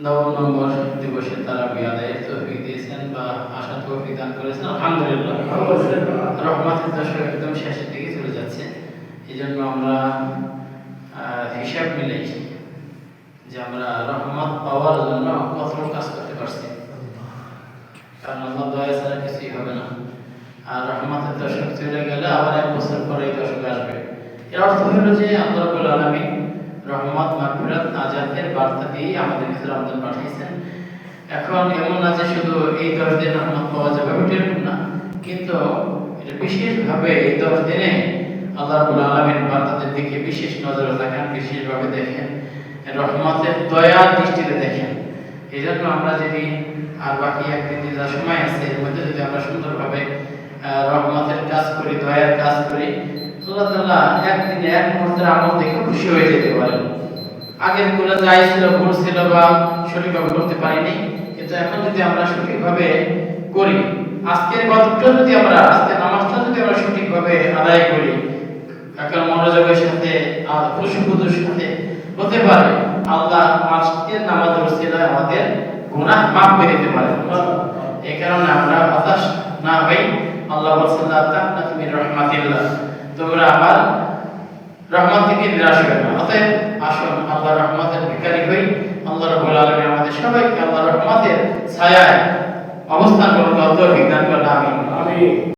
নবম নম্বর দিবসে তারা আদায়ের তৌফিক দিয়েছেন বা আসার তৌফিক দান করেছেন। আলহামদুলিল্লাহ। রহমতের দশক একদম শেষের দিকে চলে যাচ্ছে। এই জন্য আমরা হিসাব মিলাই যে আমরা রহমত পাওয়ার জন্য কত কাজ করতে পারছি, কারণ আল্লাহ দয়া ছাড়া কিছুই হবে না। আর রহমতের দশক চলে গেলে আবার 1 বছর পরে এই দশক আসবে। এর অর্থ হলো যে আল্লাহ রাব্বুল আলামিন রহমত, মাগফিরাত, নাজাতের বার্তা দিয়ে আমাদের ভিতরে রমজান পাঠিয়েছেন। এখন এমন না যে শুধু এই 10 দিন রহমত পাওয়া যাবে, এরকম না, কিন্তু এটা বিশেষভাবে এই 10 দিনে আল্লাহ রাব্বুল আলামিন বান্দাদের দিকে বিশেষ নজরে তাকান, বিশেষভাবে দেখেন, রহমতের দয়া দৃষ্টিতে দেখেন। এই জন্য আমরা যদি আর বাকি একদিন যা সময় আছে এর মধ্যে যদি আমরা সুন্দরভাবে রহমতের কাজ করি, দয়ার কাজ করি, আল্লাহ তাআলা একদিনে এক মুহূর্তের আমল দেখে খুশি হয়ে যেতে পারেন। আগের গুলো যাই ছিল, ভুল ছিল বা সঠিকভাবে করতে পারিনি, কিন্তু এখন যদি আমরা সঠিকভাবে করি, আজকের ইবাদতটা যদি আমরা, আজকের নামাজটা যদি আমরা সঠিকভাবে আদায় করি, এখন মনোযোগের সাথে খুশি-খুদুর সাথে হতে পারে, আল্লাহ আজকের নামাজের ওসিলায় আমাদের গুনাহ মাফ করে দিতে পারেন। এই কারণে আমরা হতাশ না হই। আল্লাহ বলেছেন, লা তাকনাতু মির রাহমাতিল্লাহ, তোমরা আমার রহমত থেকে নিরাশ হবে না। অতএব আসুন আল্লাহর রহমতের ভিখারি হই। আল্লাহ রাব্বুল আলামিন আমাদের সবাইকে আল্লাহর রহমতের ছায়ায় অবস্থান করুন, তৌফিক দান করুন। আমিন।